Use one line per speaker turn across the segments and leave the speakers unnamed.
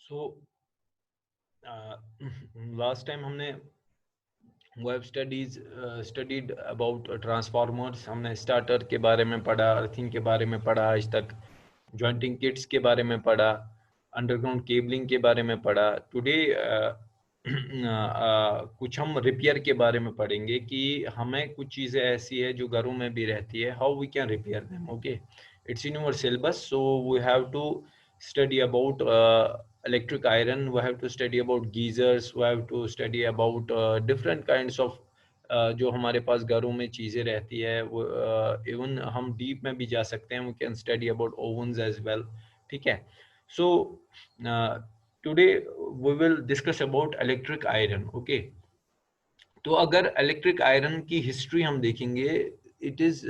So last time हमने web studied about transformers, हमने starter के बारे में पढ़ा, अर्थिंग के बारे में पढ़ा, आज तक जॉइंटिंग किट्स के बारे में पढ़ा, अंडरग्राउंड केबलिंग के बारे में पढ़ा। टुडे कुछ हम रिपेयर के बारे में पढ़ेंगे कि हमें कुछ चीज़ें ऐसी है जो घरों में भी रहती है, how we can repair them. Okay, it's in your syllabus, so we have to study about electric iron, we have to study about geysers, we have to study about different kinds of जो हमारे पास घरों में चीज़ें रहती है, वो even हम deep में भी जा सकते हैं, we can study about ovens as well। ठीक है, so today we will discuss about electric iron। okay, तो अगर इलेक्ट्रिक आयरन की हिस्ट्री हम देखेंगे, it is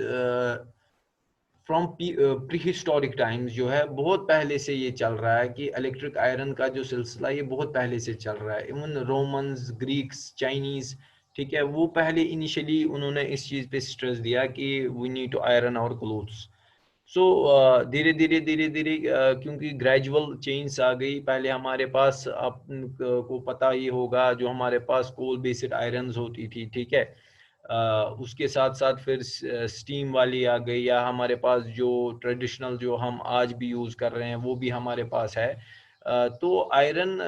from pre historic times, जो है बहुत पहले से ये चल रहा है कि इलेक्ट्रिक आयरन का जो सिलसिला ये बहुत पहले से चल रहा है। इवन रोमन्स, ग्रीक्स, चाइनीज, ठीक है, वो पहले इनिशियली उन्होंने इस चीज़ पे स्ट्रेस दिया कि we need to iron our clothes. So धीरे धीरे धीरे धीरे क्योंकि ग्रेजुअल चेंज आ गई, पहले हमारे पास आप को पता ही होगा जो हमारे पास कोल बेस्ड आयरन्स होती थी, ठीक है, उसके साथ साथ फिर स्टीम वाली आ गई, या हमारे पास जो ट्रेडिशनल जो हम आज भी यूज़ कर रहे हैं वो भी हमारे पास है। तो आयरन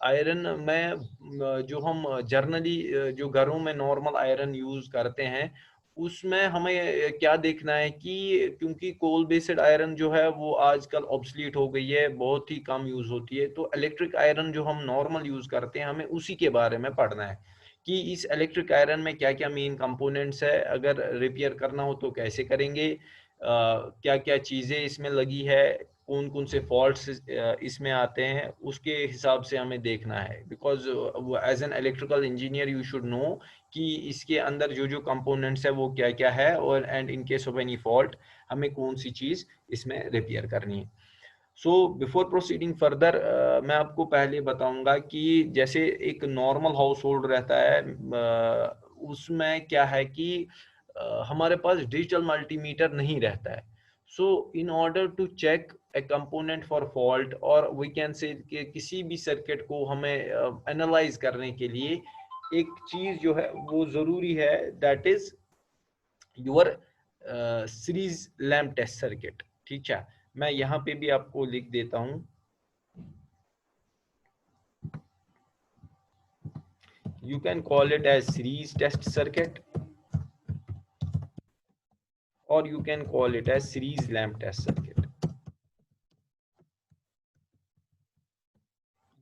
आयरन में जो हम जर्नली जो घरों में नॉर्मल आयरन यूज़ करते हैं, उसमें हमें क्या देखना है कि क्योंकि कोल बेस्ड आयरन जो है वो आजकल ऑब्सलीट हो गई है, बहुत ही कम यूज़ होती है, तो इलेक्ट्रिक आयरन जो हम नॉर्मल यूज़ करते हैं हमें उसी के बारे में पढ़ना है कि इस इलेक्ट्रिक आयरन में क्या क्या मेन कंपोनेंट्स है, अगर रिपेयर करना हो तो कैसे करेंगे, क्या क्या चीज़ें इसमें लगी है, कौन कौन से फॉल्ट्स इसमें आते हैं, उसके हिसाब से हमें देखना है। Because as an electrical engineer you should know कि इसके अंदर जो जो कंपोनेंट्स है वो क्या क्या है, और and in case of any fault हमें कौन सी चीज़ इसमें रिपेयर करनी है। सो बिफोर प्रोसीडिंग फर्दर, मैं आपको पहले बताऊंगा कि जैसे एक नॉर्मल हाउस होल्ड रहता है, उसमें क्या है कि हमारे पास डिजिटल मल्टीमीटर नहीं रहता है। So in order to check a component for fault, और वी कैन से कि किसी भी सर्किट को हमें एनालाइज करने के लिए एक चीज जो है वो जरूरी है, that is your series lamp test circuit. ठीक है, मैं यहाँ पे भी आपको लिख देता हूँ, you can call it as series test circuit or you can call it as series lamp test circuit।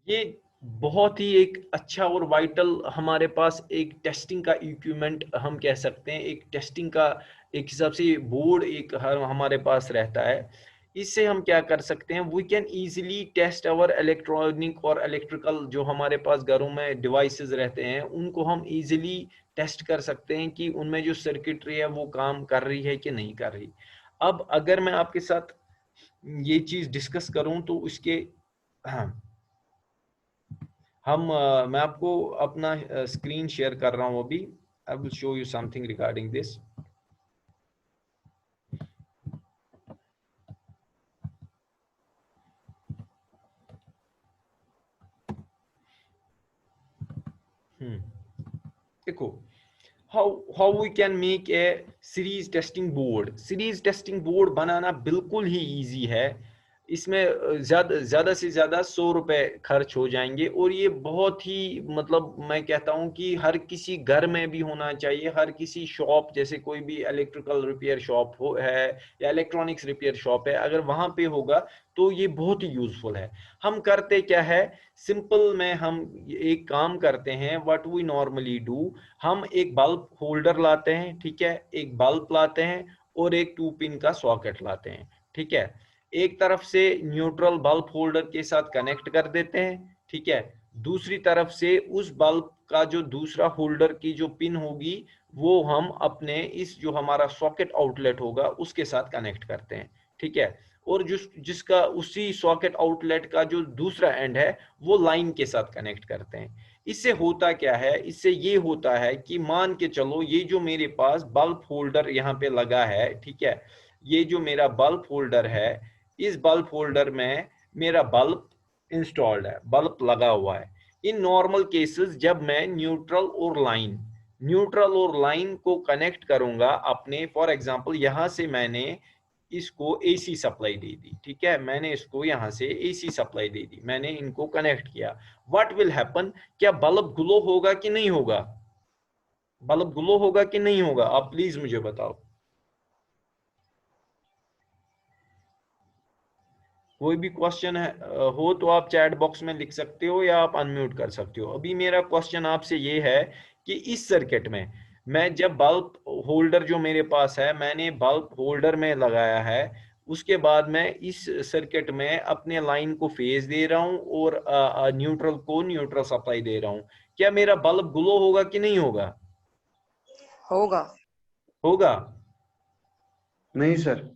ये बहुत ही एक अच्छा और वाइटल हमारे पास एक टेस्टिंग का इक्विपमेंट हम कह सकते हैं, एक टेस्टिंग का एक हिसाब से बोर्ड एक हमारे पास रहता है। इससे हम क्या कर सकते हैं, we can easily test our electronic और इलेक्ट्रिकल जो हमारे पास घरों में डिवाइसेस रहते हैं, उनको हम इजीली टेस्ट कर सकते हैं कि उनमें जो सर्किटरी है वो काम कर रही है कि नहीं कर रही। अब अगर मैं आपके साथ ये चीज डिस्कस करूं तो उसके हाँ, मैं आपको अपना स्क्रीन शेयर कर रहा हूं अभी। I will show you something regarding this. देखो, how we can make a series testing board. Series testing board बनाना बिल्कुल ही इजी है। इसमें ज्यादा से ज्यादा 100 रुपए खर्च हो जाएंगे, और ये बहुत ही मतलब मैं कहता हूं कि हर किसी घर में भी होना चाहिए, हर किसी शॉप, जैसे कोई भी इलेक्ट्रिकल रिपेयर शॉप हो है या इलेक्ट्रॉनिक्स रिपेयर शॉप है, अगर वहां पे होगा तो ये बहुत ही यूजफुल है। हम करते क्या है, सिंपल में हम एक काम करते हैं, व्हाट वी नॉर्मली डू, हम एक बल्ब होल्डर लाते हैं, ठीक है, एक बल्ब लाते हैं और एक 2 पिन का सॉकेट लाते हैं, ठीक है, एक तरफ से न्यूट्रल बल्ब होल्डर के साथ कनेक्ट कर देते हैं, ठीक है, दूसरी तरफ से उस बल्ब का जो दूसरा होल्डर की जो पिन होगी वो हम अपने इस जो हमारा सॉकेट आउटलेट होगा उसके साथ कनेक्ट करते हैं, ठीक है, और जिसका उसी सॉकेट आउटलेट का जो दूसरा एंड है वो लाइन के साथ कनेक्ट करते हैं। इससे होता क्या है, इससे ये होता है कि मान के चलो ये जो मेरे पास बल्ब होल्डर यहाँ पे लगा है, ठीक है, ये जो मेरा बल्ब होल्डर है, इस बल्ब होल्डर में मेरा बल्ब इंस्टॉल्ड है, बल्ब लगा हुआ है। इन नॉर्मल केसेस जब मैं न्यूट्रल और लाइन को कनेक्ट करूंगा अपने, फॉर एग्जांपल यहां से मैंने इसको एसी सप्लाई दे दी, ठीक है, मैंने इसको यहां से एसी सप्लाई दे दी, मैंने इनको कनेक्ट किया, व्हाट विल हैपन, क्या बल्ब ग्लो होगा कि नहीं होगा? बल्ब ग्लो होगा कि नहीं होगा? आप प्लीज मुझे बताओ। कोई भी क्वेश्चन है हो तो आप चैट बॉक्स में लिख सकते हो या आप अनम्यूट कर सकते हो। अभी मेरा क्वेश्चन आपसे ये है कि इस सर्किट में मैं जब बल्ब होल्डर जो मेरे पास है, मैंने बल्ब होल्डर में लगाया है, उसके बाद मैं इस सर्किट में अपने लाइन को फेज दे रहा हूं और न्यूट्रल को न्यूट्रल सप्लाई दे रहा हूं, क्या मेरा बल्ब ग्लो होगा कि नहीं होगा?
होगा।
होगा।
नहीं सर।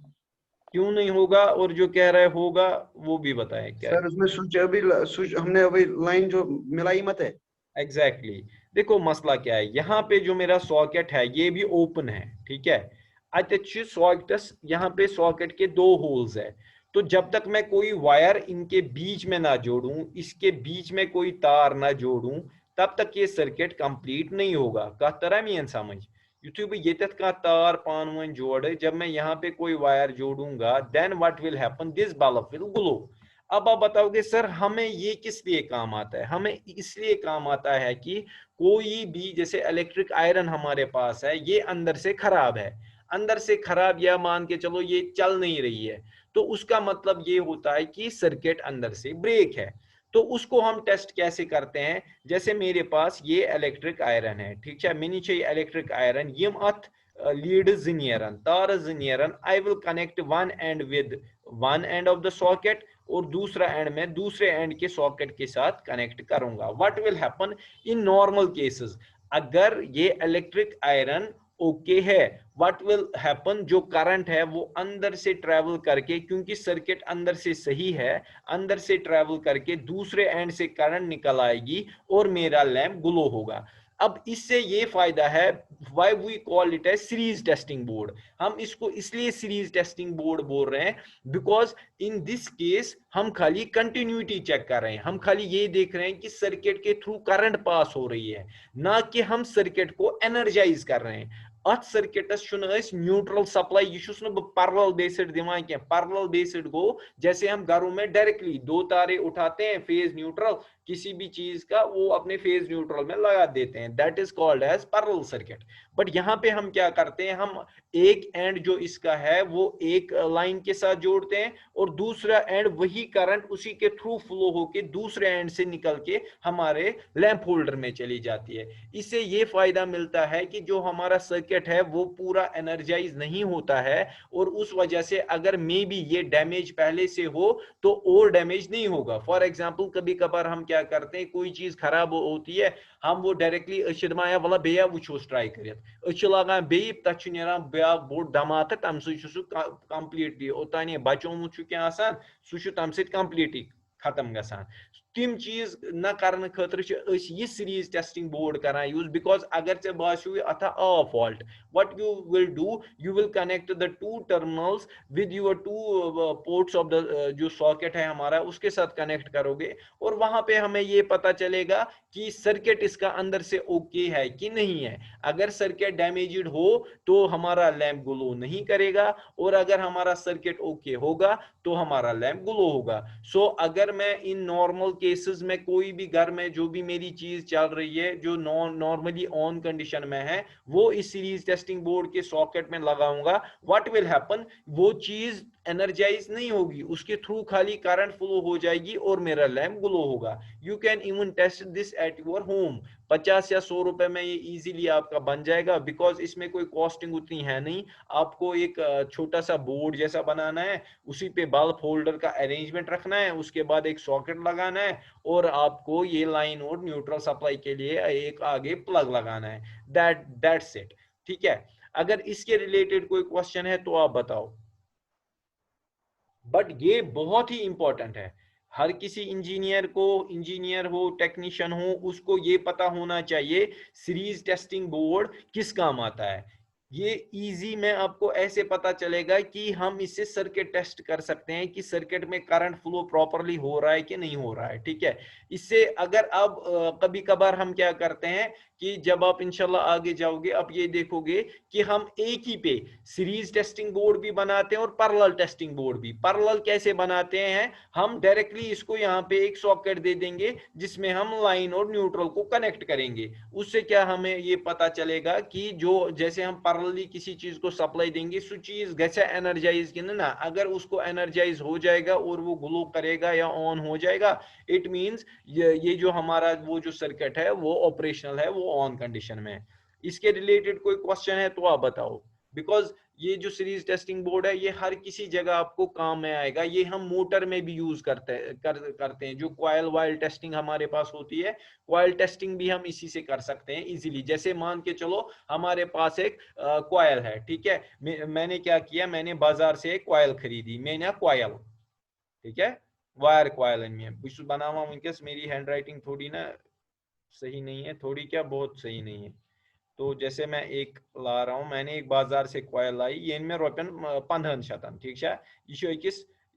क्यों नहीं होगा? और जो कह रहा है होगा वो भी बताएं क्या है।
सर उसमें स्विच हमने अभी लाइन जो मिलाई मत है।
Exactly exactly. देखो मसला क्या है, यहाँ पे जो मेरा सॉकेट है ये भी ओपन है, ठीक है, सॉकेट, यहाँ पे सॉकेट के दो होल्स है, तो जब तक मैं कोई वायर इनके बीच में ना जोड़ूं, इसके बीच में कोई तार ना जोड़ूं, तब तक ये सर्किट कंप्लीट नहीं होगा। कत तरह में समझ युथु बह ये का तार पान वन जोड़, जब मैं यहाँ पे कोई वायर जोड़ूंगा, then what will happen, this bulb will glow. अब आप बताओगे सर हमें ये किस लिए काम आता है? हमें इसलिए काम आता है कि कोई भी जैसे इलेक्ट्रिक आयरन हमारे पास है, ये अंदर से खराब है, अंदर से खराब, या मान के चलो ये चल नहीं रही है, तो उसका मतलब ये होता है कि सर्किट अंदर से ब्रेक है। तो उसको हम टेस्ट कैसे करते हैं? जैसे मेरे पास ये इलेक्ट्रिक आयरन है, ठीक है, मिनी चाहिए इलेक्ट्रिक आयरन, यम अथ लीड नीरन तार नीरन, I will connect one end with one end of the socket और दूसरा एंड में दूसरे एंड के सॉकेट के साथ कनेक्ट करूंगा। What will happen in normal cases, अगर ये इलेक्ट्रिक आयरन ओके है, व्हाट विल हैपन, जो करंट है वो अंदर से ट्रेवल करके, क्योंकि सर्किट अंदर से सही है, अंदर से ट्रेवल करके दूसरे एंड से करंट निकल आएगी और मेरा लैंप ग्लो होगा। अब इससे ये फायदा है, why we call it as series testing board, हम इसको इसलिए सीरीज टेस्टिंग बोर्ड बोल रहे हैं बिकॉज इन दिस केस हम खाली कंटिन्यूटी चेक कर रहे हैं, हम खाली ये देख रहे हैं कि सर्किट के थ्रू करंट पास हो रही है, ना कि हम सर्किट को एनर्जाइज कर रहे हैं। अथ सर्किटस न्यूट्रल सप्लाई यह पैरेलल बेस्ड दिवान क्या, पैरेलल बेस्ड गो जैसे हम घरों में डायरेक्टली दो तारे उठाते हैं फेज न्यूट्रल किसी भी चीज का, वो अपने फेज न्यूट्रल में लगा देते हैं, that is called as parallel circuit. But यहाँ पे हम क्या करते हैं, हम एक एंड जो इसका है वो एक लाइन के साथ जोड़ते हैं और दूसरा एंड वही करंट उसी के थ्रू फ्लो होके दूसरे एंड से निकल के हमारे लैंप होल्डर में चली जाती है। इससे ये फायदा मिलता है कि जो हमारा सर्किट है वो पूरा एनर्जाइज नहीं होता है, और उस वजह से अगर मे बी ये डैमेज पहले से हो तो और डैमेज नहीं होगा। फॉर एग्जांपल कभी कभार हम क्या करते हैं, कोई चीज खराब होती है, हम वो डायरेक्टली अशदमाया वाला बेया वो ट्राई कर लगान बे तथ ब्या बोड़ धमाका, तम सह कंप्लीटली ओतान बचोमुत क्या सह तम कंप्लीटली खत्म गसान। तिम चीज न करने खतर यह सीरीज टेस्टिंग बोर्ड करान यूज, बिकॉज अगर चे बासियो अथा आ fault, what you will do, you will connect the two terminals with your two ports of the जो सॉकेट है हमारा उसके साथ कनेक्ट करोगे, और वहां पे हमें ये पता चलेगा कि सर्किट इसका अंदर से ओके है कि नहीं है। अगर सर्किट डैमेज्ड हो तो हमारा लैंप ग्लो नहीं करेगा, और अगर हमारा सर्किट ओके होगा तो हमारा लैंप ग्लो होगा। सो अगर मैं इन नॉर्मल केसेस में कोई भी घर में जो भी मेरी चीज चल रही है जो नॉर्मली ऑन कंडीशन में है वो इस सीरीज टेस्टिंग बोर्ड के सॉकेट में लगाऊंगा, व्हाट विल हैपन, वो चीज एनर्जाइज नहीं होगी, उसके थ्रू खाली करंट फ्लो हो जाएगी और मेरा लैंप ग्लो होगा। You can even test this at your home, 50 या 100 रुपए में ये इजीली आपका बन जाएगा, बिकॉज इसमें कोई कॉस्टिंग उतनी है नहीं। आपको एक छोटा सा बोर्ड जैसा बनाना है, उसी पे बल्ब होल्डर का अरेंजमेंट रखना है, उसके बाद एक सॉकेट लगाना है और आपको ये लाइन और न्यूट्रल सप्लाई के लिए एक आगे प्लग लगाना है, दैट्स इट। ठीक है, अगर इसके रिलेटेड कोई क्वेश्चन है तो आप बताओ। बट ये बहुत ही इंपॉर्टेंट है, हर किसी इंजीनियर को, इंजीनियर हो टेक्नीशियन हो, उसको ये पता होना चाहिए सीरीज टेस्टिंग बोर्ड किस काम आता है। ये इजी में आपको ऐसे पता चलेगा कि हम इससे सर्किट टेस्ट कर सकते हैं कि सर्किट में करंट फ्लो प्रॉपरली हो रहा है कि नहीं हो रहा है, ठीक है। इससे अगर अब कभी कभार हम क्या करते हैं कि जब आप इंशाल्लाह आगे जाओगे आप ये देखोगे कि हम एक ही पे सीरीज टेस्टिंग बोर्ड भी बनाते हैं और पैरेलल टेस्टिंग बोर्ड भी। पैरेलल कैसे बनाते हैं, हम डायरेक्टली इसको यहाँ पे एक सॉकेट दे देंगे जिसमें हम लाइन और न्यूट्रल को कनेक्ट करेंगे। उससे क्या हमें ये पता चलेगा कि जो जैसे हम पैरेलली किसी चीज को सप्लाई देंगे सो चीज गैसे एनर्जाइज कि ना, अगर उसको एनर्जाइज हो जाएगा और वो ग्लो करेगा या ऑन हो जाएगा, इट मींस ये जो हमारा वो जो सर्किट है वो ऑपरेशनल है, वो ऑन कंडीशन में है। इसके रिलेटेड कोई क्वेश्चन है तो आप बताओ, बिकॉज ये जो सीरीज टेस्टिंग बोर्ड है ये हर किसी जगह आपको काम में आएगा। ये हम मोटर में भी यूज करते हैं जो कॉइल वाइल टेस्टिंग हमारे पास होती है, कॉइल टेस्टिंग भी हम इसी से कर सकते हैं इजीली। जैसे मान के चलो हमारे पास एक कॉइल है, ठीक है, मैंने क्या किया, मैंने बाजार से एक कॉइल खरीदी, मैंने कॉइल, ठीक है, वायर कॉइल में कुछ बनावा वनकस मेरी हैंड राइटिंग थोड़ी ना सही नहीं है, थोड़ी क्या बहुत सही नहीं है। तो जैसे मैं एक ला रहा हूँ, मैंने एक बाजार से कॉइल लाई, ये इनमें रोपन 15 ठीक है,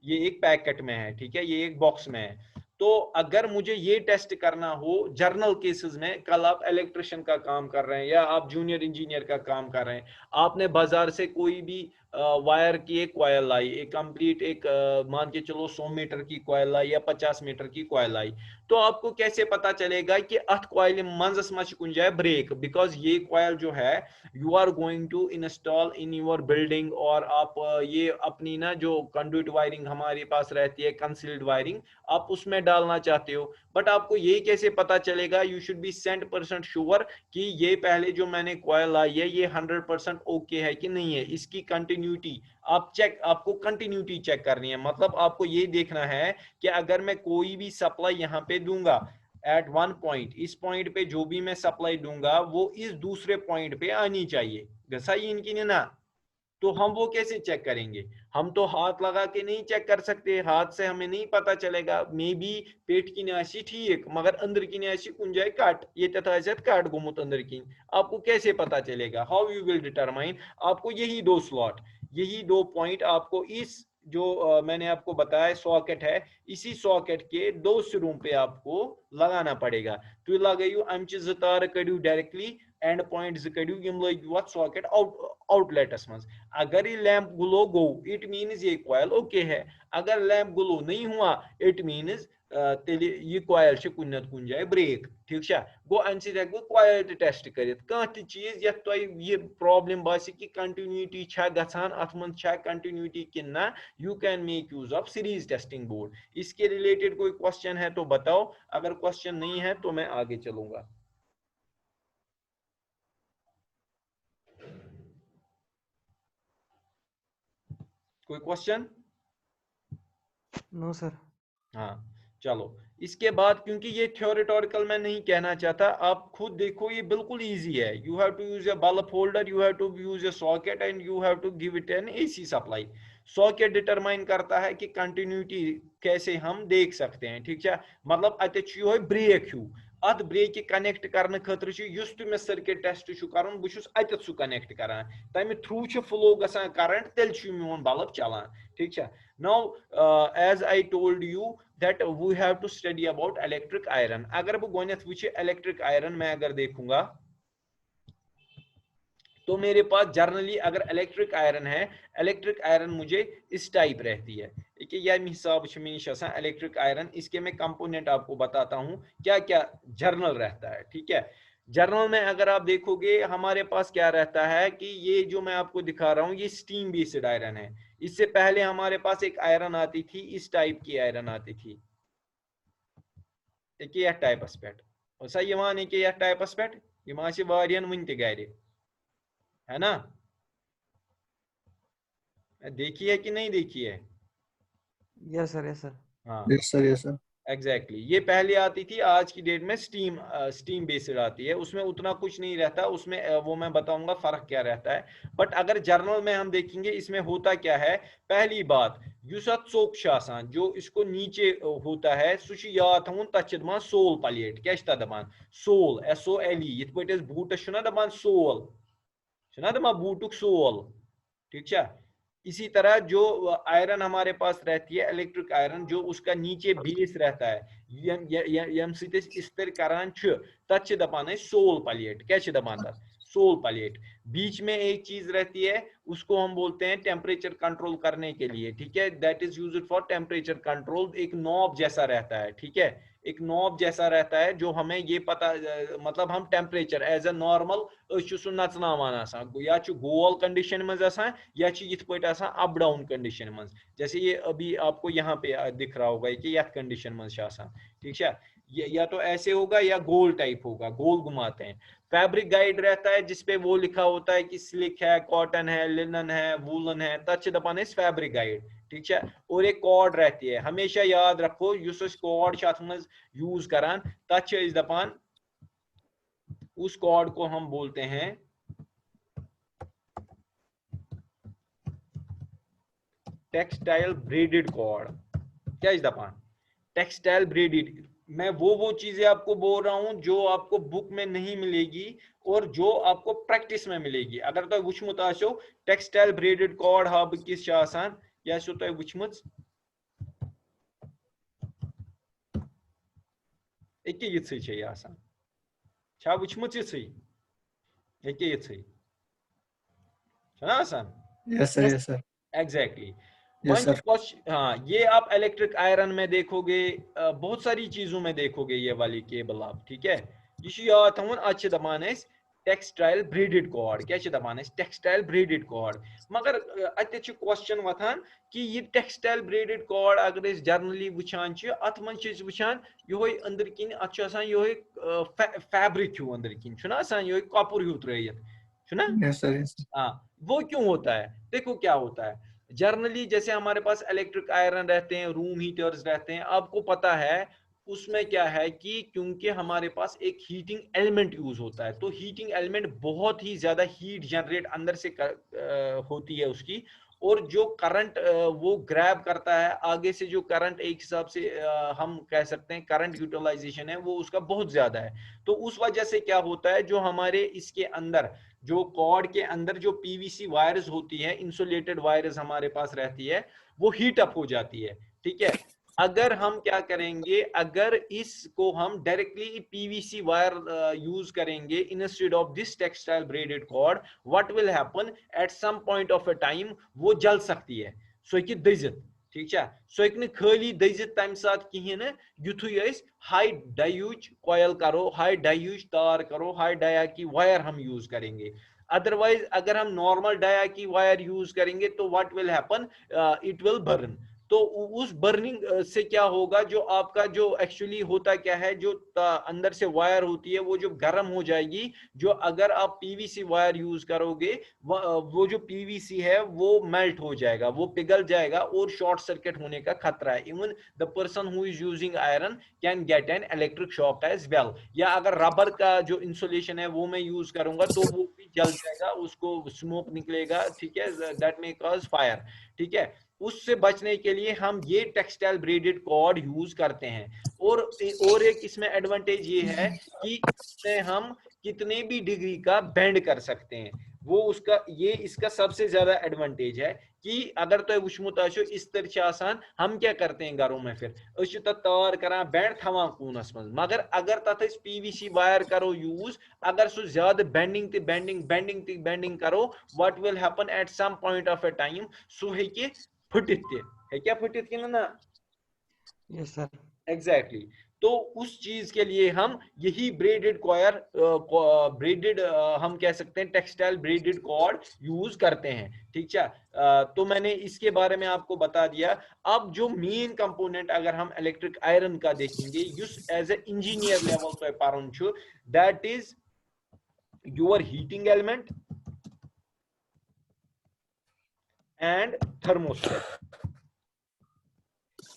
ये एक पैकेट में है, ठीक है, ये एक बॉक्स में है। तो अगर मुझे ये टेस्ट करना हो जर्नल केसेस में, कल आप इलेक्ट्रिशियन का काम कर रहे हैं या आप जूनियर इंजीनियर का काम कर रहे हैं, आपने बाजार से कोई भी वायर की एक कॉइल लाई, एक कंप्लीट एक मान के चलो 100 मीटर की कॉइल लाई या 50 मीटर की कॉइल लाई, तो आपको कैसे पता चलेगा कि अथ कॉइल मंजस मच कुन जाए ब्रेक, बिकॉज ये कॉइल जो है you are going to install in your building, और आप ये अपनी ना जो कंडक्ट वायरिंग हमारे पास रहती है कंसील्ड वायरिंग, आप उसमें डालना चाहते हो। बट आपको ये कैसे पता चलेगा, यू शुड बी 100% श्योर कि ये पहले जो मैंने कॉइल लाई है ये 100% ओके है कि नहीं है, इसकी कंटिन्यूटी आपको कंटिन्यूटी चेक करनी है। मतलब आपको ये देखना है कि अगर मैं कोई भी सप्लाई यहाँ पे दूंगा एट वन पॉइंट, इस पॉइंट पे जो भी मैं सप्लाई दूंगा वो इस दूसरे पॉइंट पे आनी चाहिए, जैसा ही इनकी ना। तो हम वो कैसे चेक करेंगे, हम तो हाथ लगा के नहीं चेक कर सकते, हाथ से हमें नहीं पता चलेगा। मे बी पेट की न्यासी ठीक मगर अंदर की न्यासी कुन जाए काट, ये तथा काट गुमुत अंदर की, आपको कैसे पता चलेगा, हाउ यू विल डिटरमाइन। आपको यही दो स्लॉट, यही दो पॉइंट आपको इस जो मैंने आपको बताया सॉकेट है, इसी सॉकेट के दो सिरों पे आपको लगाना पड़ेगा। तो लगाइयो अमचे ज तार कड़ियो डायरेक्टली एंड पॉइंट ज कड़ियो यम लगियो अत सॉकेट आउटलेटस मज। अगर ये lamp glow go it means ये कॉइल ओके है, अगर लैंप ग्लो नहीं हुआ इट मीन्स तेल ये कॉइल कुन नत कुन जाए ब्रेक, ठीक है। गो अम सत हेक कॉइल टेस्ट कर चीज ये ये प्रॉब्लम बासी कि कंटिन्यूटी गछान अथ मन कंटिन्यूटी कि ना, you can make use of series testing board. इसके रिलेटेड कोई क्वेश्चन है तो बताओ, अगर क्वेश्चन नहीं है तो मैं आगे चलूंगा। कोई क्वेश्चन?
No sir.
हाँ चलो, इसके बाद क्योंकि ये थ्योरेटिकल मैं नहीं कहना चाहता, आप खुद देखो ये बिल्कुल इजी है। You have to use a bulb holder, you have to use a socket and you have to give it an AC supply. Socket determine करता है कि कंटिन्यूटी कैसे हम देख सकते हैं, ठीक है। मतलब अत ब्रेक हूँ, अत ब्रेक कनेक्ट करने खतर मे सर्किट टेस्ट कर बहुत सह कनेक्ट करान, तमें थ्रू फ्लो गसान करंट, तेल मोन बल्ब चलान, ठीक है। Now as I told you that we have to study about electric iron। अगर वो गोनेथ वुचे electric iron मैं अगर देखूंगा तो मेरे पास जर्नली अगर इलेक्ट्रिक आयरन है, इलेक्ट्रिक आयरन मुझे इस टाइप रहती है, ठीक है। यह हिसाब से इलेक्ट्रिक आयरन, इसके मैं कंपोनेंट आपको बताता हूं क्या क्या जर्नल रहता है, ठीक है। जर्नल में अगर आप देखोगे हमारे पास क्या रहता है कि ये जो मैं आपको दिखा रहा हूं ये स्टीम बेस्ड आयरन है। इससे पहले हमारे पास एक आयरन आती थी, इस टाइप की आयरन आती थी, टाइपस पे सही टाइपस पे वन गर, है ना। देखी है कि नहीं देखी है?
Yes sir, yes sir.
हाँ
yes sir, yes sir.
Exactly ये पहले आती थी, आज की डेट में स्टीम बेस्ड आती है, उसमें उतना कुछ नहीं रहता, उसमें वो मैं बताऊंगा फर्क क्या रहता है। बट अगर जर्नल में हम देखेंगे इसमें होता क्या है, पहली बात युस चोक जो इसको नीचे होता है सह याद थवन तथ दपान सोल प्लेट, क्या दपान सोल, SOLE, ये बूटस दपान सोल, छना दमा बूटुक सोल, ठीक है। इसी तरह जो आयरन हमारे पास रहती है, इलेक्ट्रिक आयरन, जो उसका नीचे बेस रहता है यम इस्तर करान तत् दपान सोल प्लेट, क्या दपान तत् सोल प्लेट। बीच में एक चीज रहती है, उसको हम बोलते हैं टेम्परेचर कंट्रोल करने के लिए, ठीक है, that is used for temperature control. एक नॉब जैसा रहता है, ठीक है, एक नॉब जैसा रहता है जो हमें ये पता, मतलब हम टेम्परेचर एज अ नॉर्मल सह नचनावान या गोल कंडीशन मज या यिथ पे अप डाउन कंडीशन मज, जैसे ये अभी आपको यहाँ पे दिख रहा होगा कि यथ कंडीशन मज, ठीक है। या तो ऐसे होगा या गोल टाइप होगा, गोल घुमाते हैं। फैब्रिक गाइड रहता है जिसपे वो लिखा होता है कि स्लिक है, कॉटन है, लिनन है, वूलन है, तच दपान फैब्रिक गाइड, ठीक है। और एक कॉर्ड रहती है, हमेशा याद रखो युस कॉर्ड अथ मज यूज करान, तच दपान, उस कॉर्ड को हम बोलते हैं टेक्सटाइल ब्रेडेड कॉर्ड, क्या दपान टेक्सटाइल ब्रेडेड। मैं वो चीजें आपको बोल रहा हूं जो आपको बुक में नहीं मिलेगी और जो आपको प्रैक्टिस में मिलेगी। अगर तो वुचमुत आसो टेक्सटाइल ब्रेडेड कॉर्ड हब किस आसान, या सो तो वुचमुत एक यिथै छ आसान, छा वुचमुत यिथै एक यिथै छना आसान।
Yes sir, yes sir,
exactly.
Yes sir.
हाँ, ये आप इलेक्ट्रिक आयरन में देखोगे, बहुत सारी चीजों में देखोगे ये वाली केबल आप, ठीक है। ये याद थवन आज दपान टेक्सटाइल ब्रेडेड कॉर्ड, क्या दपान टेक्सटाइल ब्रेडेड कॉर्ड। मगर अत क्वेश्चन वथान कि ये टेक्सटाइल ब्रेडेड कॉर्ड अगर जर्नली वुचान अत मज वुचान योहे अंदर किन अत योहे फैब्रिक हूँ अंदर किन योहे कपुर हूँ त्रित,
यस सर, यस।
हाँ, वो क्यों होता है? देखो क्या होता है, जर्नली जैसे हमारे पास इलेक्ट्रिक आयरन रहते हैं, रूम हीटर्स रहते हैं, आपको पता है उसमें क्या है कि क्योंकि हमारे पास एक हीटिंग एलिमेंट यूज होता है, तो हीटिंग एलिमेंट बहुत ही ज्यादा हीट जनरेट अंदर से होती है उसकी, और जो करंट वो ग्रैब करता है आगे से, जो करंट एक हिसाब से हम कह सकते हैं करंट यूटिलाइजेशन है वो उसका बहुत ज्यादा है। तो उस वजह से क्या होता है, जो हमारे इसके अंदर, जो कॉर्ड के अंदर जो पीवीसी वायर्स होती है, इंसुलेटेड वायर्स हमारे पास रहती है, वो हीट अप हो जाती है, ठीक है। अगर हम क्या करेंगे, अगर इसको हम डायरेक्टली पीवीसी वायर यूज करेंगे instead of this textile braided cord, what will happen at some point of a time वो जल सकती है, सो कि दजित, ठीक है। सो खाली दजित तम साथ कहें युथु हाई डायूज कॉयल करो, हाई डायूज तार करो, हाई डाया की वायर हम यूज करेंगे। अदरवाइज अगर हम नॉर्मल डाया की वायर यूज करेंगे तो what will happen, it will burn. तो उस बर्निंग से क्या होगा, जो आपका जो एक्चुअली होता क्या है, जो अंदर से वायर होती है वो जो गर्म हो जाएगी, जो अगर आप पीवीसी वायर यूज करोगे वो जो पीवीसी है वो मेल्ट हो जाएगा, वो पिघल जाएगा और शॉर्ट सर्किट होने का खतरा है। Even the person who is using iron can get an electric shock as well. या अगर रबर का जो इंसुलेशन है वो मैं यूज करूंगा तो वो भी जल जाएगा, उसको स्मोक निकलेगा, ठीक है, दैट मे कॉज फायर, ठीक है। उससे बचने के लिए हम ये टेक्सटाइल ब्रेडेड कॉर्ड यूज करते हैं। और एक इसमें एडवांटेज ये है कि इसमें हम कितने भी डिग्री का बेंड कर सकते हैं, वो उसका ये इसका सबसे ज्यादा एडवांटेज है कि अगर तो वुचमुत आसो इस तरह आसान, हम क्या करते हैं घरों में, फिर तार करान बेंड थवान कूनस मज, मगर अगर तथ पीवीसी वायर करो यूज, अगर सो ज्यादा बेंडिंग करो, what will happen at some point of a time, so है फुटित क्या फुटित कि ना।
Yes sir.
एग्जैक्टली। तो उस चीज के लिए हम यही ब्रेडेड कॉयर, ब्रेडेड हम कह सकते हैं टेक्सटाइल ब्रेडेड कॉर्ड यूज करते हैं, ठीक है। तो मैंने इसके बारे में आपको बता दिया। अब जो मेन कंपोनेंट अगर हम इलेक्ट्रिक आयरन का देखेंगे, use as a engineer level तो पारन छु, that is your heating element and thermostat.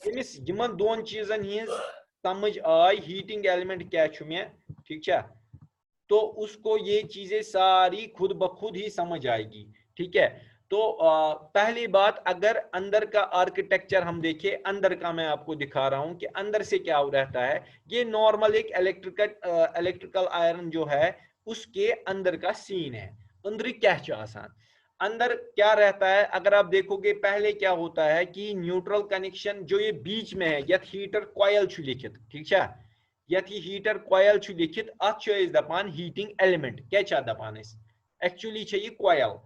यमिस यमन दोन चीजन हिंज समझ आई, हीटिंग एलिमेंट क्या छु में, ठीक है, तो उसको ये चीजें सारी खुद ब खुद ही समझ आएगी, ठीक है। तो पहली बात, अगर अंदर का आर्किटेक्चर हम देखें, अंदर का मैं आपको दिखा रहा हूं कि अंदर से क्या रहता है। ये नॉर्मल एक इलेक्ट्रिकल आयरन जो है उसके अंदर का सीन है। अंदर क्या आसान अंदर क्या रहता है? अगर आप देखोगे पहले क्या होता है कि न्यूट्रल कनेक्शन जो ये बीच में है, यथ हीटर कॉयल छु लिखित, ठीक है, यथ ये हीटर कॉयल छु लिखित, अत छु इस दपान हीटिंग एलिमेंट, क्या चा दपान इस एक्चुअली ये कॉयल,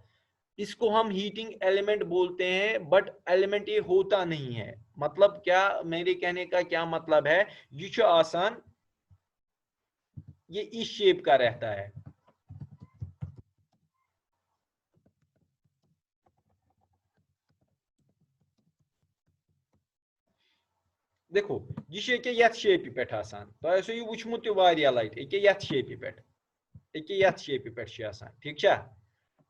इसको हम हीटिंग एलिमेंट बोलते हैं, बट एलिमेंट ये होता नहीं है। मतलब क्या, मेरे कहने का क्या मतलब है, ये छु आसान, ये इस शेप का रहता है, देखो यह ये शेप पे आसान, तो यह वुचमुत लाइट ये शेप पे ये शेप पे ठीक है।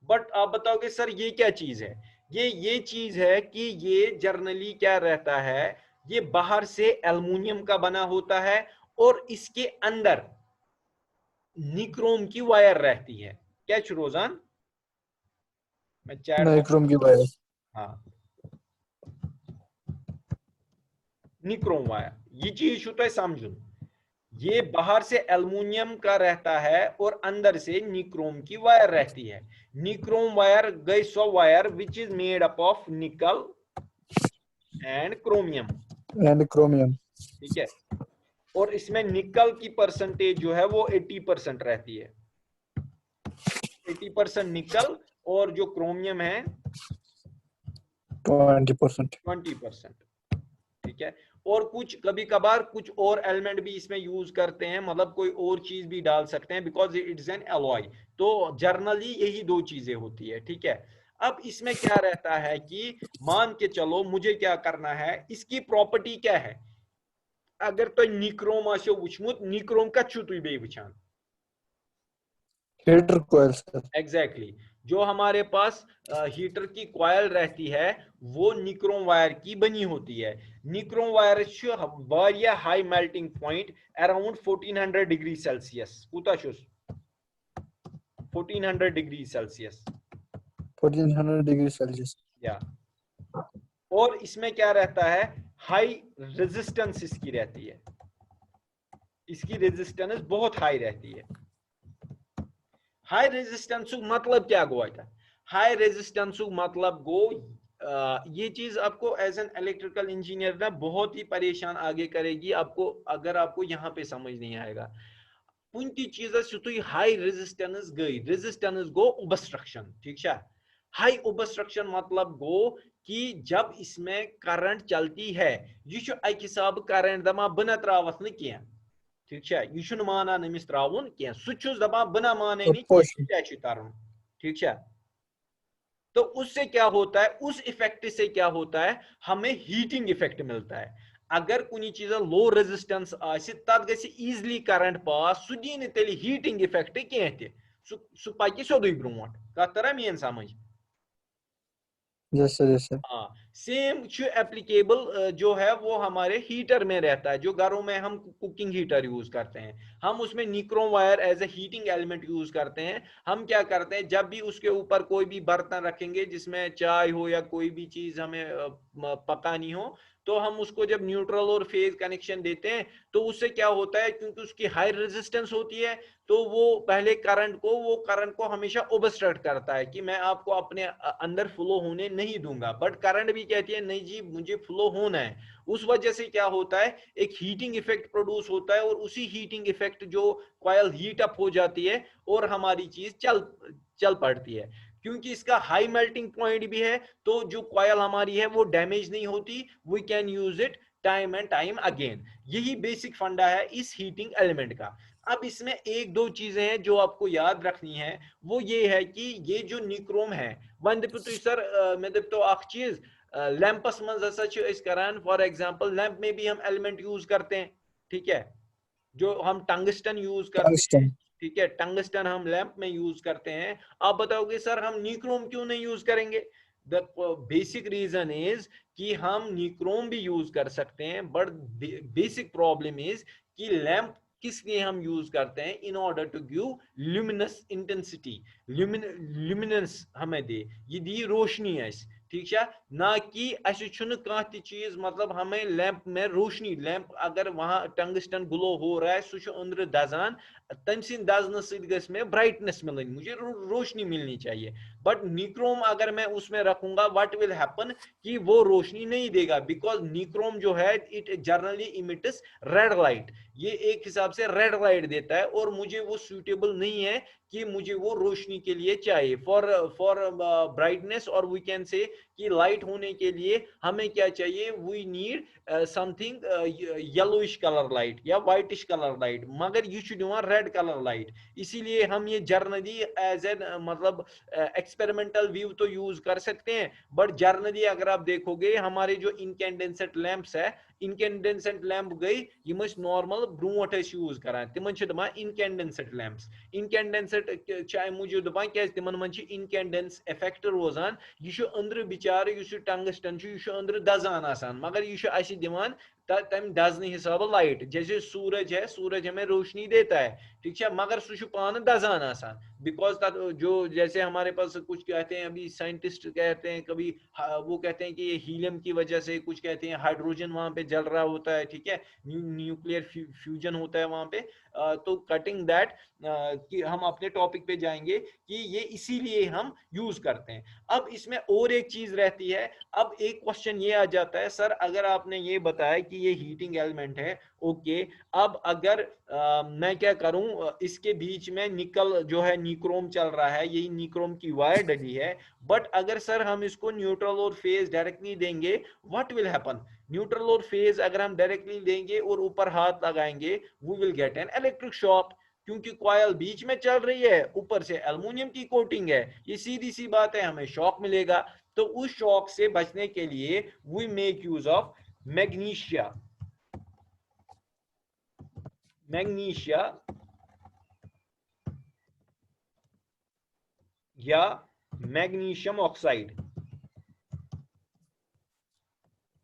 बट आप बताओगे सर ये क्या चीज है? ये चीज है कि ये जर्नली क्या रहता है, ये बाहर से एल्युमिनियम का बना होता है और इसके अंदर निक्रोम की वायर रहती है। क्या रोजान मैं चैट
निक्रोम की वायर,
हाँ निक्रोम वायर, ये चीज छो तुम समझुन, ये बाहर से एल्युमिनियम का रहता है और अंदर से निक्रोम की वायर रहती है। निक्रोम वायर गई so wire which is made up of nickel and chromium, ठीक है, और इसमें निकल की परसेंटेज जो है वो 80% रहती है, 80% निकल, और जो क्रोमियम है 20%, ठीक है। और कुछ कभी कभार कुछ और एलिमेंट भी इसमें यूज करते हैं, मतलब कोई और चीज भी डाल सकते हैं, बिकॉज इट्स एन एलॉय। तो जर्नली यही दो चीजें होती है, ठीक है। अब इसमें क्या रहता है कि मान के चलो मुझे क्या करना है, इसकी प्रॉपर्टी क्या है, अगर तो निक्रोम आसो वुचमुत, निक्रोम का छु तुई बे वुचान
हीटर कॉइल सर,
एग्जैक्टली जो हमारे पास हीटर की कॉयल रहती है वो निक्रोम वायर की बनी होती है। निक्रोम वायर वारिया high melting point around 1400 degree Celsius, कूता छुस 1400 डिग्री सेल्सियस
1400 डिग्री सेल्सियस,
या, और इसमें क्या रहता है, हाई रेजिस्टेंस इसकी रहती है, इसकी रेजिस्टेंस बहुत हाई रहती है। हाई रेजिस्टेंस मतलब क्या गो, हाई रेजिस्टेंस मतलब गो, ये चीज आपको एज एन इलेक्ट्रिकल इंजीनियर ना बहुत ही परेशान आगे करेगी आपको, अगर आपको यहाँ पे समझ नहीं आएगा। कुछ चीज तुम हाई रेजिस्टेंस गई, रेजिस्टेंस गो ओब्स्ट्रक्शन, ठीक है। हाई ओब्स्ट्रक्शन मतलब गो कि जब इसमें करंट चलती है, यह अक हिसाब करंट दमा बह त्रावस न कह, ठीक है, यह माना नमिस त्राउन कह, सह दपान बह माने क्या तरन, ठीक है। तो उससे क्या होता है, उस इफेक्ट से क्या होता है, हमें हीटिंग इफेक्ट मिलता है। अगर कुछ चीज लो रेजिस्टेंस तथ गि इजली करंट पास, सह दी तेल हीटिंग इफेक्ट कह, सह पकि सोदुई ब्रोट, कत तरह मेन समझ।
यस सर,
हाँ सेम एप्लीकेबल जो है वो हमारे हीटर में रहता है, जो घरों में हम कुकिंग हीटर यूज करते हैं, हम उसमें nichrome wire as a heating element use करते हैं। हम क्या करते हैं, जब भी उसके ऊपर कोई भी बर्तन रखेंगे जिसमें चाय हो या कोई भी चीज हमें पकानी हो, तो हम उसको जब न्यूट्रल और फेज कनेक्शन देते हैं, तो उससे क्या होता है, क्योंकि उसकी हाई रेजिस्टेंस होती है, तो वो पहले करंट को हमेशा ओबस्ट्रक्ट करता है कि मैं आपको अपने अंदर फ्लो होने नहीं दूंगा, बट करंट भी कहती है नहीं जी मुझे फ्लो होना है। उस वजह से क्या होता है, एक हीटिंग इफेक्ट प्रोड्यूस होता है, और उसी हीटिंग इफेक्ट जो कॉइल हीट अप हो जाती है और हमारी चीज चल पड़ती है। क्योंकि इसका हाई मेल्टिंग पॉइंट भी है, तो जो कॉइल हमारी है वो डैमेज नहीं होती, we can use it time and time again. यही बेसिक फंडा है इस हीटिंग एलिमेंट का। अब इसमें एक दो चीजें हैं जो आपको याद रखनी है, वो ये है कि ये जो निक्रोम है, वन दप तुम सर मैं दपतो अख चीज, लैंपस मज हसा करान, फॉर एग्जांपल लैंप में भी हम एलिमेंट यूज करते हैं, ठीक है, जो हम टंगस्टन यूज करते हैं,
टंगस्टन,
ठीक है, टंगस्टन हम लैंप में यूज करते हैं। आप बताओगे सर हम निक्रोम क्यों नहीं यूज करेंगे? द बेसिक रीजन इज कि हम निक्रोम भी यूज कर सकते हैं, बट बेसिक प्रॉब्लम इज कि लैंप किस लिए हम यूज करते हैं, in order to give luminous intensity, luminance हमें दे, ये दी रोशनी है, ठीक है ना कि अस चीज मतलब हमें लैंप में रोशनी लैंप अगर वहां टंगस्टन ग्लो हो रहा है सह अंदर दजान तम दजन सज में ब्राइटनेस मिलनी मुझे रोशनी मिलनी चाहिए बट निक्रोम अगर मैं उसमें रखूंगा व्हाट विल हैपन कि वो रोशनी नहीं देगा बिकॉज निक्रोम जो है it generally emits red light ये एक हिसाब से रेड लाइट देता है और मुझे वो सूटेबल नहीं है कि मुझे वो रोशनी के लिए चाहिए फॉर ब्राइटनेस और वी कैन से कि लाइट होने के लिए हमें क्या चाहिए we need something yellowish colour light या व्हाइटिश कलर लाइट मगर ये रेड कलर लाइट इसीलिए हम ये जर्नली एज एन मतलब एक्सपेरिमेंटल व्यू तो यूज कर सकते हैं बट जर्नली अगर आप देखोगे हमारे जो इनकैंडेंसेंट लैंप्स है इनकैंडेंसेंट लैंप गई यम नॉर्मल ब्रोट यूज कर तिमन इनकैंडेंसेंट लैंप्स इनकैंडेंसेंट मूजूब दपान क्या तिमन मन इनकैंडेंस इफेक्ट रोजान यह अंदर बिचार टंगस्टन यह अंदर दजान आसान मगर यह दिवान तम दजन हिसाब लाइट जैसे सूरज है सूरज हमें रोशनी देता है ठीक है मगर सह पान दजान आसान बिकॉज जो जैसे हमारे पास कुछ कहते हैं अभी साइंटिस्ट कहते हैं कभी वो कहते हैं कि ये हीलियम की वजह से कुछ कहते हैं हाइड्रोजन वहां पे जल रहा होता है ठीक है न्यूक्लियर फ्यूजन होता है वहां पे तो कटिंग दैट कि हम अपने टॉपिक पे जाएंगे कि ये इसीलिए हम यूज करते हैं अब इसमें और एक चीज रहती है अब एक क्वेश्चन ये आ जाता है सर अगर आपने ये बताया कि ये हीटिंग एलिमेंट है ओके अब अगर मैं क्या करूं इसके बीच में निकल जो है निक्रोम चल रहा है यही निक्रोम की वायर डली है बट अगर सर हम इसको न्यूट्रल और फेज डायरेक्टली देंगे व्हाट विल हैपन न्यूट्रल और फेज अगर हम डायरेक्टली देंगे और ऊपर हाथ लगाएंगे we will get an electric shock क्योंकि कॉयल बीच में चल रही है ऊपर से एल्युमिनियम की कोटिंग है ये सीधी सी बात है हमें शॉक मिलेगा तो उस शॉक से बचने के लिए we make use of magnesia या मैग्नीशियम ऑक्साइड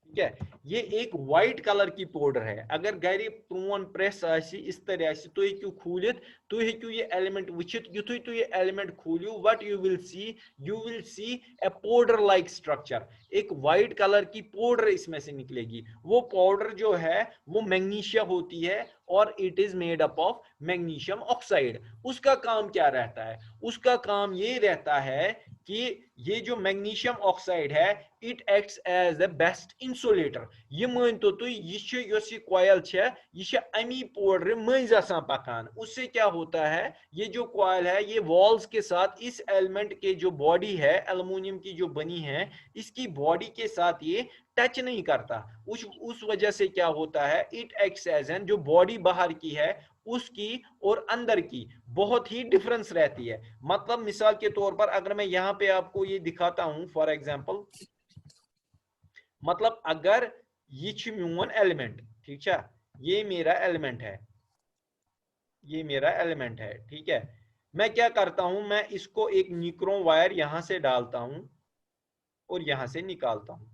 ठीक है ये एक व्हाइट कलर की पाउडर है अगर घर प्रोन प्रेस इस तरह तुम हेकू खोलित तुम हेकू ये एलिमेंट वचित युथु तुम ये एलिमेंट खोलियो what you will see A powder like structure एक व्हाइट कलर की पाउडर इसमें से निकलेगी वो पाउडर जो है वो मैग्नीशिया होती है और it is made up of magnesium oxide उसका काम क्या रहता है उसका काम ये रहता है कि ये जो मैग्नीशियम ऑक्साइड है it acts as the best insulator ये मान तो तुम ये कॉयल ये अमी पाउडर मज आसान पकान उससे क्या होता है ये जो कॉयल है ये वॉल्स के साथ इस एलिमेंट के जो बॉडी है एल्युमिनियम की जो बनी है इसकी बॉडी के साथ ये टच नहीं करता उस वजह से क्या होता है इट एक्ट्स एज एन जो बॉडी बाहर की है उसकी और अंदर की बहुत ही डिफरेंस रहती है मतलब मिसाल के तौर पर अगर मैं यहां पे आपको ये दिखाता हूं फॉर एग्जांपल मतलब अगर ये म्यून एलिमेंट ठीक है ये मेरा एलिमेंट है ठीक है मैं क्या करता हूं मैं इसको एक निक्रोम वायर यहां से डालता हूं और यहां से निकालता हूं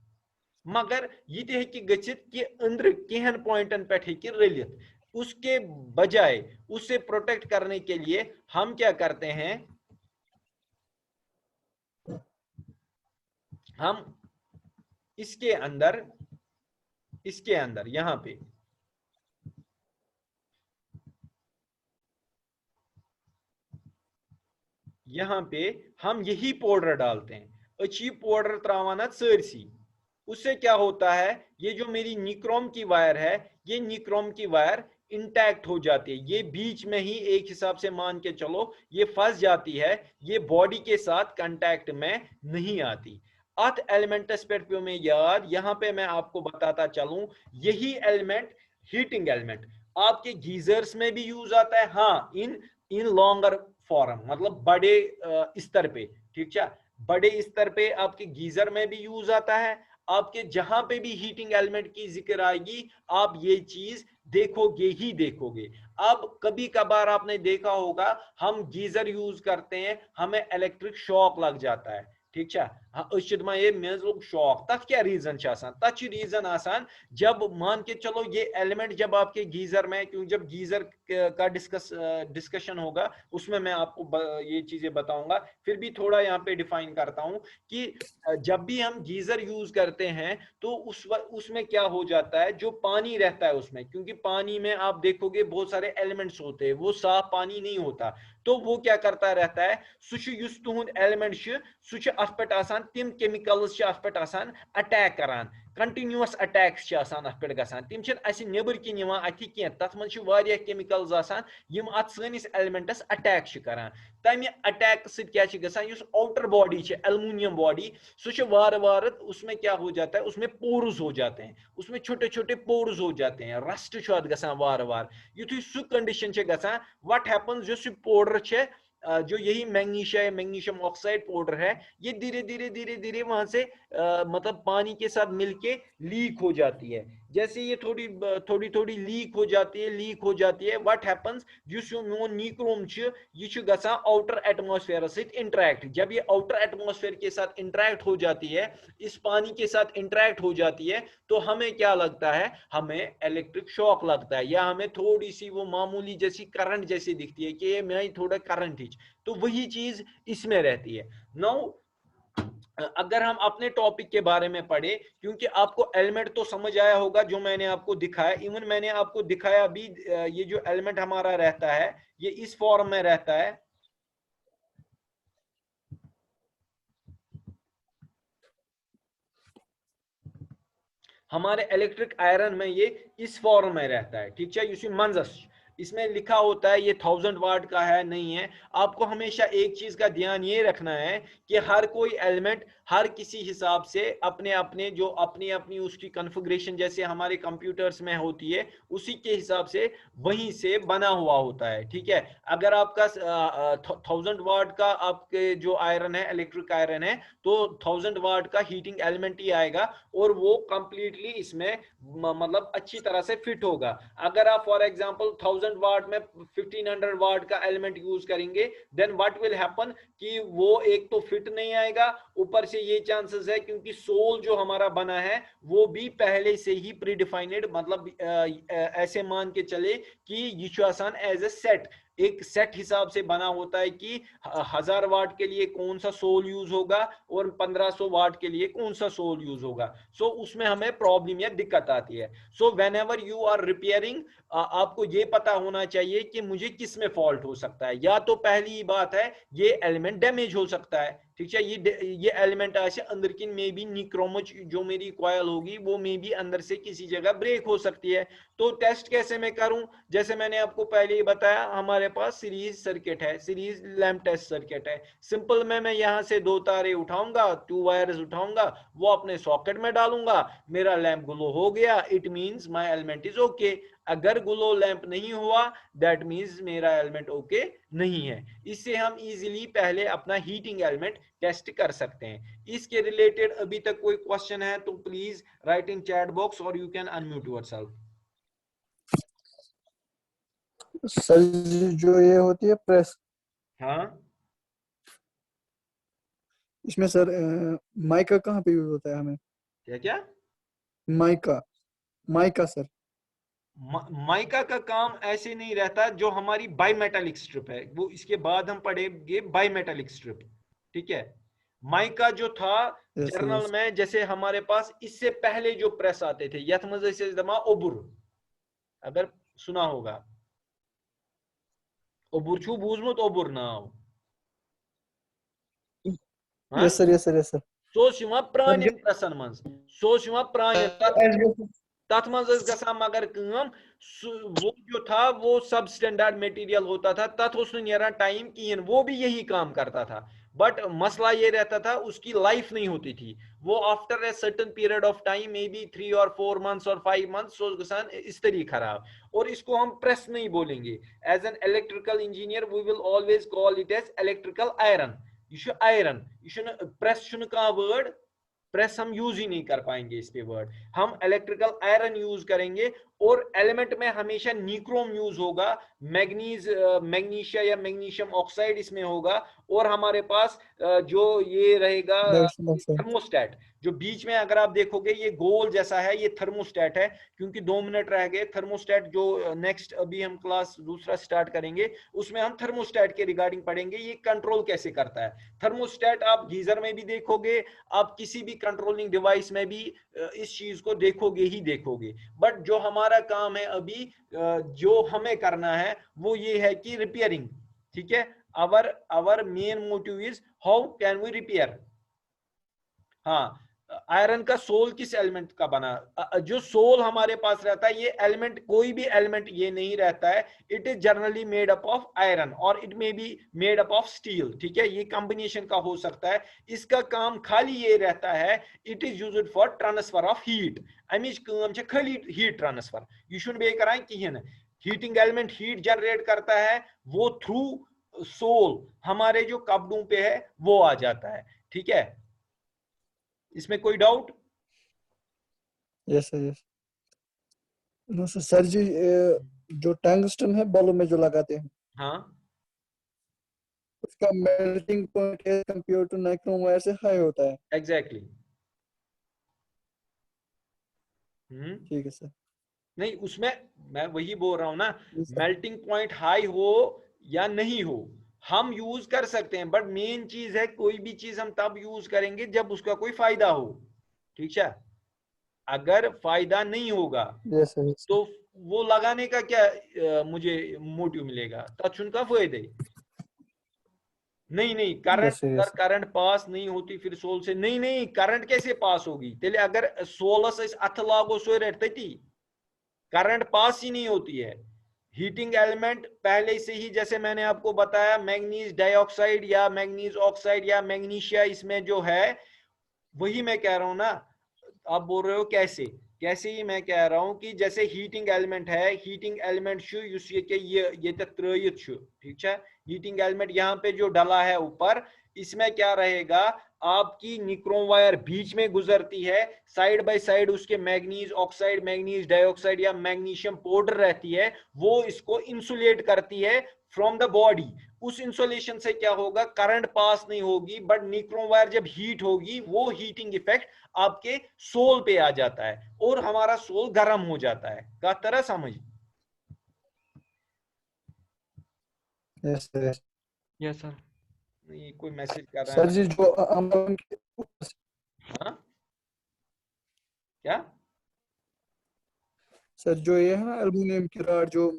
मगर ये गचित कि अंदर केहन पॉइंटन पे रलित उसके बजाय उससे प्रोटेक्ट करने के लिए हम क्या करते हैं हम इसके अंदर यहां पे हम यही पाउडर डालते हैं अच्छी पाउडर त्रावाना सरसी उससे क्या होता है ये जो मेरी निक्रोम की वायर है ये निक्रोम की वायर इंटैक्ट हो जाती है ये बीच में ही एक हिसाब से मान के चलो ये फंस जाती है ये बॉडी के साथ कांटेक्ट में नहीं आती अथ एलिमेंटस पे में याद यहां पे मैं आपको बताता चलूं यही एलिमेंट हीटिंग एलिमेंट आपके गीजर्स में भी यूज आता है हाँ इन लॉन्गर फॉर्म मतलब बड़े स्तर पे ठीक है बड़े स्तर पे आपके गीजर में भी यूज आता है आपके जहां पे भी हीटिंग एलिमेंट की जिक्र आएगी आप ये चीज देखोगे अब कभी कभार आपने देखा होगा हम गीजर यूज करते हैं हमें इलेक्ट्रिक शॉक लग जाता है ठीक है ये मे लोग शौक तथ क्या रीजन तथ रीजन आसान जब मान के चलो ये एलिमेंट जब आपके गीजर में, क्योंकि जब गीजर का डिस्कशन होगा उसमें मैं आपको ये चीजें बताऊंगा, फिर भी थोड़ा यहाँ पे डिफाइन करता हूं कि जब भी हम गीजर यूज करते हैं तो उसमें क्या हो जाता है, जो पानी रहता है उसमें, क्योंकि पानी में आप देखोगे बहुत सारे एलिमेंट्स होते हैं, वो साफ पानी नहीं होता, तो वो क्या करता रहता है, सुच तुहद एलिमेंट सुच अत पे आसान तिम केमिकल्स अत पे आसान अटैक करान, कंटिन्यूअस अटैक्स अत पे गसान, तिम नेबर किन अथि कह, तथ मन केमिकल्स आसान यम अत सनिस एलिमेंटस अटैक करान, तमि अटैक सत आउटर बॉडी एल्युमिनियम बॉडी वार वार उसमें क्या हो जाता है, उसमें पोर्स हो जाते हैं, उसमें छोटे छोटे पोर्स हो जाते हैं, रस्ट गसान वार वार, युथु सु कंडीशन गसान व्हाट हैपेंस जो सु पाउडर जो यही मैग्नीशियम ऑक्साइड पाउडर है, ये धीरे धीरे धीरे धीरे वहां से मतलब पानी के साथ मिलके लीक हो जाती है, जैसे ये थोड़ी थोड़ी थोड़ी लीक हो जाती है व्हाट हैपेंस जिस मोन नीक्रोम ये गसान आउटर एटमॉस्फेयर से इंटरेक्ट, जब ये आउटर एटमॉस्फेयर के साथ इंटरेक्ट हो जाती है, इस पानी के साथ इंटरेक्ट हो जाती है, तो हमें क्या लगता है, हमें इलेक्ट्रिक शॉक लगता है, या हमें थोड़ी सी वो मामूली जैसी करंट जैसी दिखती है कि ये मैं थोड़ा करंट ही, तो वही चीज इसमें रहती है। नाउ अगर हम अपने टॉपिक के बारे में पढ़े, क्योंकि आपको एलिमेंट तो समझ आया होगा जो मैंने आपको दिखाया, इवन मैंने आपको दिखाया भी, ये जो एलिमेंट हमारा रहता है ये इस फॉर्म में रहता है, हमारे इलेक्ट्रिक आयरन में ये इस फॉर्म में रहता है, ठीक है, मंजस इसमें लिखा होता है ये 1000 वाट का है, नहीं है। आपको हमेशा एक चीज का ध्यान ये रखना है कि हर कोई एलिमेंट हर किसी हिसाब से अपने अपने जो अपनी अपनी उसकी कॉन्फ़िगरेशन जैसे हमारे कंप्यूटर्स में होती है उसी के हिसाब से वहीं से बना हुआ होता है, ठीक है। अगर आपका 1000 वाट का आपके जो आयरन है इलेक्ट्रिक आयरन है तो 1000 वाट का हीटिंग एलिमेंट ही आएगा और वो कंप्लीटली इसमें मतलब अच्छी तरह से फिट होगा। अगर आप फॉर एग्जांपल 1000 वाट में 1500 वाट का एलिमेंट यूज करेंगे देन व्हाट विल हैपन कि वो एक तो फिट नहीं आएगा, ऊपर से ये चांसेस है क्योंकि सोल जो हमारा बना है वो भी पहले से ही प्रीडिफाइंड, मतलब ऐसे मान के चले कि ये आसान एज ए सेट, एक सेट हिसाब से बना होता है कि 1000 वाट के लिए कौन सा सोल यूज होगा और 1500 वाट के लिए कौन सा सोल यूज होगा। सो उसमें हमें प्रॉब्लम या दिक्कत आती है। So whenever you are repairing आपको ये पता होना चाहिए कि मुझे किस में फॉल्ट हो सकता है। या तो पहली बात है ये एलिमेंट डैमेज हो सकता है, ठीक है, ये एलिमेंट ऐसे अंदर की मे बी निक्रोमच जो मेरी कॉयल होगी वो मे बी अंदर से किसी जगह ब्रेक हो सकती है। तो टेस्ट कैसे मैं करूं, जैसे मैंने आपको पहले ही बताया हमारे पास सीरीज सर्किट है, सीरीज लैंप टेस्ट सर्किट है। सिंपल मैं यहां से 2 तारे उठाऊंगा, 2 वायर्स उठाऊंगा, वो अपने सॉकेट में डालूंगा, मेरा लैंप ग्लो हो गया, it means my element is okay. अगर ग्लो लैंप नहीं हुआ दैट मींस मेरा एलिमेंट ओके नहीं है। इससे हम इजीली पहले अपना हीटिंग एलिमेंट टेस्ट कर सकते हैं। इसके रिलेटेड अभी तक कोई क्वेश्चन है तो please write in chat box और you can unmute yourself.
Sir जो ये होती है प्रेस,
हाँ
इसमें सर माइका कहाँ पे यूज होता है हमें?
क्या क्या?
Mica, mica sir.
माइका का काम ऐसे नहीं रहता, जो हमारी बाईमेटालिक स्ट्रिप है वो इसके बाद हम पढ़ेंगे बाईमेटालिक स्ट्रिप, ठीक है। माइका जो था
यस
जर्नल
यस।
में, जैसे हमारे पास इससे पहले जो प्रेस आते थे यथ मजे से दमा ओबुर, अगर सुना होगा, ओबुर छू बूजमुत ओबुर नाव, हाँ
yes sir, yes sir, yes sir.
So प्रान प्रेसन मन, सो प्रान तथ मगर वो जो था वो सब स्टैंडर्ड मटेरियल होता था, तथ उसने टाइम की वो भी यही काम करता था, बट मसला ये रहता था उसकी लाइफ नहीं होती थी, वो after a certain period of time may be 3 और 4 मंथ्स और 5 मंथ्स इस तरीके खराब। और इसको हम प्रेस नहीं बोलेंगे, as an electrical engineer we will always call it as electrical iron, ये आयरन, ये प्रेस कह वर्ड प्रेस हम यूज ही नहीं कर पाएंगे इस पे वर्ड, हम इलेक्ट्रिकल आयरन यूज करेंगे। और एलिमेंट में हमेशा निक्रोम यूज होगा, मैग्नीज मैग्नीशिया या मैग्नीशियम ऑक्साइड इसमें होगा, और हमारे पास जो ये रहेगा
मैग्नीशियम ऑक्साइड।
थर्मोस्टेट, जो बीच में अगर आप देखोगे ये गोल जैसा है, ये थर्मोस्टेट है। क्योंकि 2 मिनट रह गए, थर्मोस्टेट जो नेक्स्ट अभी हम क्लास दूसरा स्टार्ट करेंगे उसमें हम थर्मोस्टेट के रिगार्डिंग पढ़ेंगे, ये कंट्रोल कैसे करता है। थर्मोस्टेट आप गीजर में भी देखोगे, आप किसी भी कंट्रोलिंग डिवाइस में भी इस चीज को देखोगे ही देखोगे। बट जो हमारा काम है अभी, जो हमें करना है वो ये है कि रिपेयरिंग, ठीक है। Our main motive is how can we repair. हाँ, आयरन का सोल किस एलिमेंट का बना, जो सोल हमारे पास रहता है, ये एलिमेंट कोई भी एलिमेंट ये नहीं रहता है, it is generally made up of iron और it may be made up of steel, ठीक है। ये कॉम्बिनेशन का हो सकता है। इसका काम खाली ये रहता है, it is used for transfer of heat. अमिच काम छे खाली हीट ट्रांसफर, यह शुन बे करान किहन। हीटिंग एलिमेंट हीट जनरेट करता है, वो थ्रू सोल हमारे जो कपड़ों पे है वो आ जाता है, ठीक है। इसमें कोई doubt?
Yes sir, yes. No sir, sir ji जो टंगस्टन है बालों में जो लगाते हैं,
हाँ,
उसका melting point as compare to nichrome wire से हाई होता है।
एग्जैक्टली।
ठीक है सर।
नहीं, उसमें मैं वही बोल रहा हूं ना,
जी सर।
मेल्टिंग पॉइंट हाई हो या नहीं हो हम यूज कर सकते हैं, बट मेन चीज है कोई भी चीज हम तब यूज करेंगे जब उसका कोई फायदा हो, ठीक है। अगर फायदा नहीं होगा
यस सर, यस सर।
तो वो लगाने का क्या मुझे मोटिव मिलेगा, तछुन का फायदे। नहीं नहीं, करंट,
यस सर,
अगर
यस
करंट पास नहीं होती फिर सोल से, नहीं नहीं, करंट कैसे पास होगी तेले, अगर सोलस अथ लागो सो रेट तती करंट पास ही नहीं होती है। हीटिंग एलिमेंट पहले से ही, जैसे मैंने आपको बताया, मैग्नीज डाइऑक्साइड या मैग्नीज ऑक्साइड या मैग्नीशिया इसमें जो है, वही मैं कह रहा हूं ना। आप बोल रहे हो कैसे, कैसे ही मैं कह रहा हूं कि जैसे हीटिंग एलिमेंट है, हीटिंग एलिमेंट ये त्रयित, ठीक है। हीटिंग एलिमेंट यहाँ पे जो डला है ऊपर, इसमें क्या रहेगा, आपकी निक्रोम वायर बीच में गुजरती है, साइड बाय साइड उसके मैग्नीज ऑक्साइड, मैग्नीज डाइऑक्साइड या मैग्नीशियम पाउडर रहती है, वो इसको इंसुलेट करती है फ्रॉम द बॉडी। उस इंसुलेशन से क्या होगा, करंट पास नहीं होगी, बट निक्रोम वायर जब हीट होगी वो हीटिंग इफेक्ट आपके सोल पे आ जाता है और हमारा सोल गर्म हो जाता है। का तरह समझ?
Yes sir, yes.
Yes sir. नहीं, कोई मैसेज कर रहा है
सर
ना।
जी जो अमोनियम के ऊपर
हाँ, क्या?
सर जो ये है ना एल्युमिनियम की रॉड जो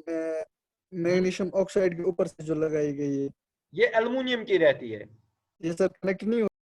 मैग्नीशियम ऑक्साइड के ऊपर से जो लगाई गई है,
ये एल्युमिनियम की रहती है।
ये सर कनेक्ट नहीं